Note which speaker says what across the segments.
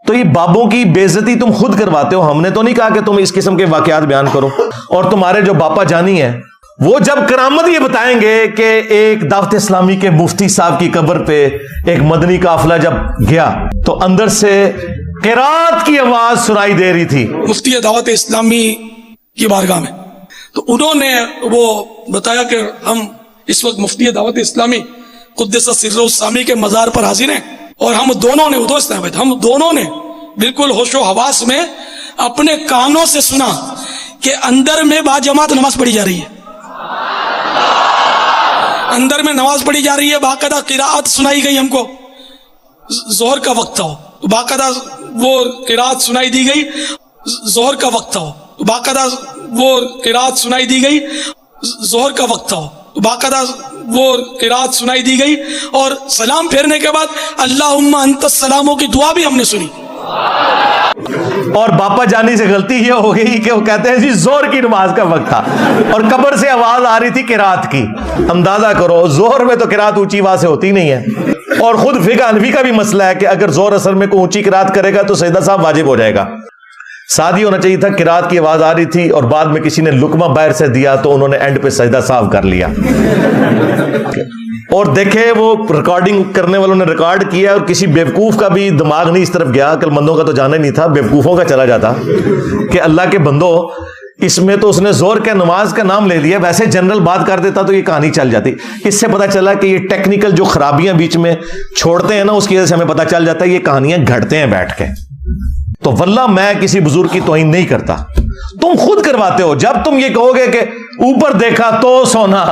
Speaker 1: تو یہ بابوں کی بے عزتی تم خود کرواتے ہو، ہم نے تو نہیں کہا کہ تم اس قسم کے واقعات بیان کرو. اور تمہارے جو باپا جانی ہیں وہ جب کرامت یہ بتائیں گے کہ ایک دعوت اسلامی کے مفتی صاحب کی قبر پہ ایک مدنی قافلہ جب گیا تو اندر سے قرات کی آواز سنائی دے رہی تھی
Speaker 2: مفتی دعوت اسلامی کی بارگاہ میں. تو انہوں نے وہ بتایا کہ ہم اس وقت مفتی دعوت اسلامی قدس سر السامی کے مزار پر حاضر ہیں، اور ہم دونوں نے بالکل ہوش و حواس میں اپنے کانوں سے سنا کہ اندر میں با جماعت نماز پڑھی جا رہی ہے، اندر میں نماز پڑھی جا رہی ہے. باقاعدہ قراءت سنائی گئی ہم کو، ظہر کا وقت تھا، باقاعدہ وہ قراءت سنائی دی گئی. ظہر کا وقت تھا، باقاعدہ وہ قراءت سنائی دی گئی. ظہر کا وقت تھا، باقاعدہ وہ قراءت سنائی دی گئی. اور سلام پھیرنے کے بعد اللہم انت السلاموں کی دعا بھی ہم نے سنی.
Speaker 1: اور باپا جانی سے غلطی یہ ہو گئی کہ وہ کہتے ہیں جی زہر کی نماز کا وقت تھا اور قبر سے آواز آ رہی تھی قرات کی. اندازہ کرو زہر میں تو قرات اونچی آواز سے ہوتی نہیں ہے. اور خود فقہ حنفی کا بھی مسئلہ ہے کہ اگر زہر اثر میں کوئی اونچی قرات کرے گا تو سجدہ صاحب واجب ہو جائے گا. ساتھ ہی ہونا چاہیے تھا قرات کی آواز آ رہی تھی اور بعد میں کسی نے لقمہ باہر سے دیا تو انہوں نے اینڈ پہ سجدہ صاحب کر لیا. اور دیکھے وہ ریکارڈنگ کرنے والوں نے ریکارڈ کیا اور کسی بیوقوف کا بھی دماغ نہیں اس طرف گیا، عقل مندوں کا تو جانا ہی نہیں تھا، بیوقوفوں کا چلا جاتا کہ اللہ کے بندو اس میں تو اس نے زور کے نماز کا نام لے لیا، ویسے جنرل بات کر دیتا تو یہ کہانی چل جاتی. اس سے پتہ چلا کہ یہ ٹیکنیکل جو خرابیاں بیچ میں چھوڑتے ہیں نا اس کی وجہ سے ہمیں پتہ چل جاتا ہے یہ کہانیاں گھڑتے ہیں بیٹھ کے. تو واللہ میں کسی بزرگ کی توہین نہیں کرتا، تم خود کرواتے ہو. جب تم یہ کہو گے کہ اوپر دیکھا تو سونا،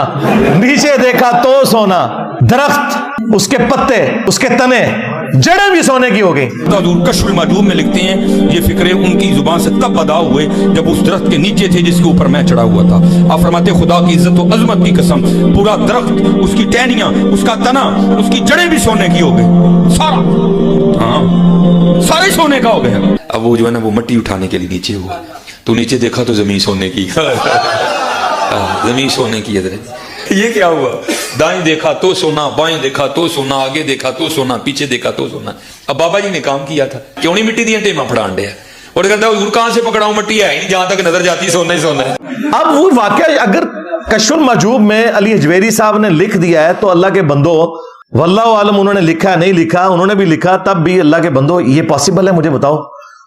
Speaker 1: نیچے دیکھا تو سونا، درخت، اس کے پتے، اس کے تنے، جڑیں بھی سونے کی ہو گئی.
Speaker 3: حضور کشف المحجوب میں لکھتے ہیں یہ فکرے ان کی زبان سے تب ادا ہوئے جب اس درخت کے نیچے تھے جس کے اوپر میں چڑھا ہوا تھا. آپ فرماتے خدا کی عزت و عظمت کی قسم پورا درخت، اس کی ٹہنیاں، اس کا تنا، اس کی جڑیں بھی سونے کی ہو گئی، سارے سونے کا ہو گیا. اب وہ جو ہے نا وہ مٹی اٹھانے کے لیے نیچے ہوا تو نیچے دیکھا تو زمین سونے کی، زمین سونے کی. یہ کیا ہوا؟ دائیں دیکھا تو سونا، بائیں دیکھا تو سونا، آگے دیکھا تو سونا، پیچھے دیکھا تو سونا. اب بابا جی نے کام کیا تھا، کیوں نہیں مٹی دیا ٹیما پھڑان دیا، اور کہتا ہے کہاں سے پکڑاؤں، مٹی ہے نہیں، جہاں تک نظر جاتی سونا ہی سونا ہے.
Speaker 1: اب وہ واقعہ اگر کشف المحجوب میں علی حجویری صاحب نے لکھ دیا ہے تو اللہ کے بندو واللہ عالم انہوں نے لکھا نہیں لکھا، انہوں نے بھی لکھا تب بھی اللہ کے بندو یہ پاسبل ہے؟ مجھے بتاؤ،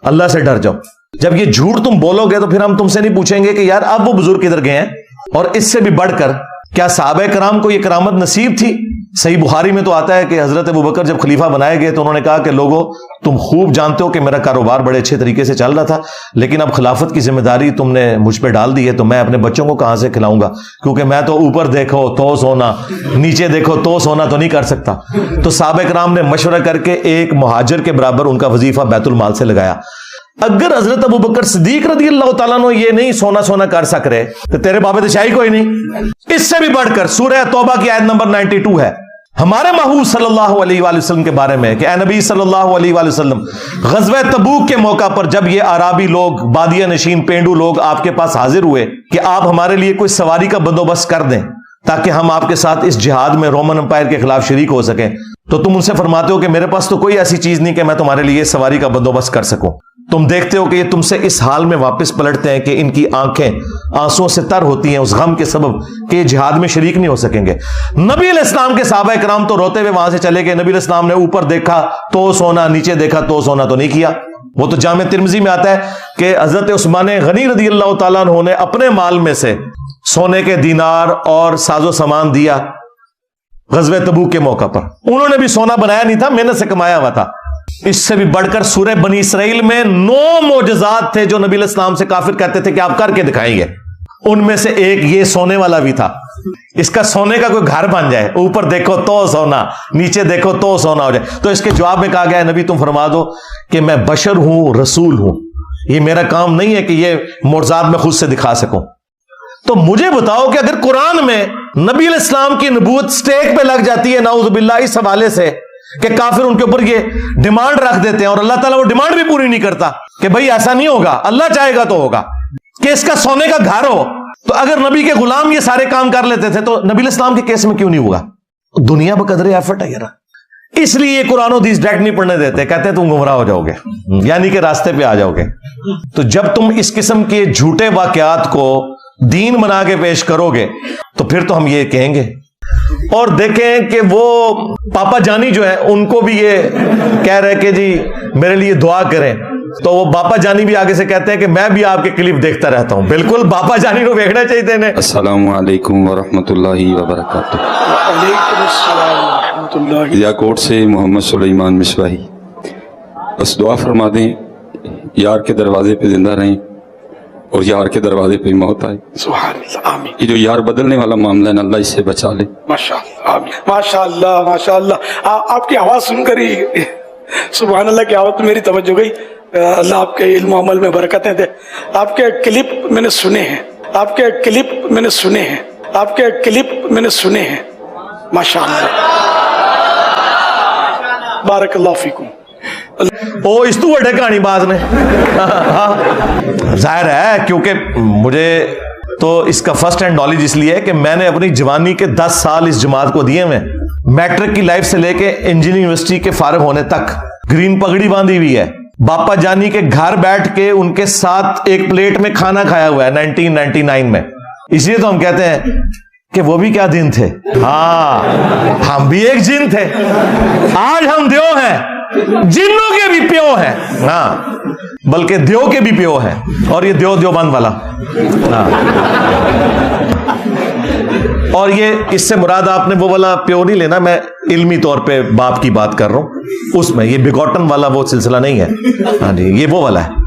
Speaker 1: اللہ سے ڈر جاؤ. جب یہ جھوٹ تم بولو گے تو پھر ہم تم سے نہیں پوچھیں گے کہ یار اب وہ بزرگ کدھر گئے ہیں. اور اس سے بھی بڑھ کر کیا صحابہ کرام کو یہ کرامت نصیب تھی؟ صحیح بخاری میں تو آتا ہے کہ حضرت ابوبکر جب خلیفہ بنائے گئے تو انہوں نے کہا کہ لوگوں تم خوب جانتے ہو کہ میرا کاروبار بڑے اچھے طریقے سے چل رہا تھا، لیکن اب خلافت کی ذمہ داری تم نے مجھ پہ ڈال دی ہے تو میں اپنے بچوں کو کہاں سے کھلاؤں گا، کیونکہ میں تو اوپر دیکھو تو سونا، نیچے دیکھو تو سونا تو نہیں کر سکتا. تو صحابہ کرام نے مشورہ کر کے ایک مہاجر کے برابر ان کا وظیفہ بیت المال سے لگایا. اگر حضرت ابوبکر صدیق رضی اللہ تعالیٰ عنہ یہ نہیں سونا کر سک رہے تو تیرے بابے تو شاہی کوئی نہیں. اس سے بھی بڑھ کر سورہ توبہ کی آیت نمبر 92 ہے ہمارے محبوب صلی اللہ علیہ وآلہ وسلم کے بارے میں کہ اے نبی صلی اللہ علیہ وآلہ وسلم، غزوہ تبوک کے موقع پر جب یہ عرابی لوگ، بادیہ نشین، پینڈو لوگ آپ کے پاس حاضر ہوئے کہ آپ ہمارے لیے کوئی سواری کا بندوبست کر دیں تاکہ ہم آپ کے ساتھ اس جہاد میں رومن امپائر کے خلاف شریک ہو سکیں، تو تم ان سے فرماتے ہو کہ میرے پاس تو کوئی ایسی چیز نہیں کہ میں تمہارے لیے سواری کا بندوبست کر سکوں. تم دیکھتے ہو کہ یہ تم سے اس حال میں واپس پلٹتے ہیں کہ ان کی آنکھیں آنسوں سے تر ہوتی ہیں اس غم کے سبب کہ یہ جہاد میں شریک نہیں ہو سکیں گے. نبی علیہ السلام کے صحابہ کرام تو روتے ہوئے وہاں سے چلے گئے. نبی علیہ السلام نے اوپر دیکھا تو سونا، نیچے دیکھا تو سونا تو نہیں کیا. وہ تو جامع ترمذی میں آتا ہے کہ حضرت عثمان غنی رضی اللہ تعالیٰ عنہ نے اپنے مال میں سے سونے کے دینار اور ساز و سامان دیا غزوہ تبوک کے موقع پر. انہوں نے بھی سونا بنایا نہیں تھا، محنت سے کمایا ہوا تھا. اس سے بھی بڑھ کر سورہ بنی اسرائیل میں 9 معجزات تھے جو نبی علیہ السلام سے کافر کہتے تھے کہ آپ کر کے دکھائیں گے. ان میں سے ایک یہ سونے والا بھی تھا. اس کا سونے کا کوئی گھر بن جائے، اوپر دیکھو تو سونا، نیچے دیکھو تو سونا ہو جائے. تو اس کے جواب میں کہا گیا نبی تم فرما دو کہ میں بشر ہوں، رسول ہوں، یہ میرا کام نہیں ہے کہ یہ معجزات میں خود سے دکھا سکوں. تو مجھے بتاؤ کہ اگر قرآن میں نبی علیہ السلام کی نبوت سٹیک پہ لگ جاتی ہے نعوذ باللہ اس حوالے سے کہ کافر ان کے اوپر یہ ڈیمانڈ رکھ دیتے ہیں اور اللہ تعالیٰ وہ ڈیمانڈ بھی پوری نہیں کرتا کہ بھئی ایسا نہیں ہوگا، اللہ چاہے گا تو ہوگا، کہ اس کا سونے کا گھر ہو، تو اگر نبی کے غلام یہ سارے کام کر لیتے تھے تو نبی علیہ السلام کے کیس میں کیوں نہیں ہوگا؟ دنیا بقدر ایفرٹ ہے یار اس لیے قرآن و حدیث ڈائریکٹ نہیں پڑھنے دیتے, کہتے ہیں تم گمراہ ہو جاؤ گے, یعنی کہ راستے پہ آ جاؤ گے. تو جب تم اس قسم کے جھوٹے واقعات کو دین بنا کے پیش کرو گے تو پھر تو ہم یہ کہیں گے. اور دیکھیں کہ وہ پاپا جانی جو ہے ان کو بھی یہ کہہ رہے کہ جی میرے لیے دعا کریں, تو وہ باپا جانی بھی آگے سے کہتے ہیں کہ میں بھی آپ کے کلپ دیکھتا رہتا ہوں. بالکل باپا جانی کو دیکھنا چاہیے نے.
Speaker 4: السلام علیکم ورحمۃ اللہ وبرکاتہ.
Speaker 2: وعلیکم السلام ورحمۃ اللہ.
Speaker 4: یاکوٹ سے محمد سلیمان مصباحی. بس دعا فرما دیں یار کے دروازے پہ زندہ رہیں اور یار کے دروازے پہ موت آئے.
Speaker 2: سبحان اللہ, آمین.
Speaker 4: یہ جو یار بدلنے والا معاملہ ہے نا, اللہ اس سے بچا لے.
Speaker 2: ماشاء اللہ, آمین. ماشاء اللہ, ماشاء اللہ. آپ کی آواز سن کر ہی سبحان اللہ کی آواز میری توجہ گئی. اللہ آپ کے علم و عمل میں برکتیں دے. آپ کے کلپ میں نے سنے ہیں, آپ کے کلپ میں نے سنے ہیں, آپ کے کلپ میں نے سنے ہیں. ماشاء اللہ, بارک اللہ فیکم.
Speaker 1: وہ اس تو بڑے کہانی باز نے. ظاہر ہے کیونکہ مجھے تو اس کا فرسٹ ہینڈ نالج اس لیے ہے کہ میں نے اپنی جوانی کے 10 سال اس جماعت کو دیے میں, میٹرک کی لائف سے لے کے انجینئرنگ یونیورسٹی کے فارغ ہونے تک گرین پگڑی باندھی ہوئی ہے. باپا جانی کے گھر بیٹھ کے ان کے ساتھ ایک پلیٹ میں کھانا کھایا ہوا ہے 1999 میں. اس لیے تو ہم کہتے ہیں کہ وہ بھی کیا دن تھے. ہاں ہم بھی ایک جن تھے, آج ہم دیو ہیں, جنوں کے بھی پیو ہیں, ہاں بلکہ دیو کے بھی پیو ہیں, اور یہ دیوبند والا. ہاں اور یہ اس سے مراد آپ نے وہ والا پیو نہیں لینا, میں علمی طور پہ باپ کی بات کر رہا ہوں, اس میں یہ بگوٹن والا وہ سلسلہ نہیں ہے. ہاں جی, یہ وہ والا ہے.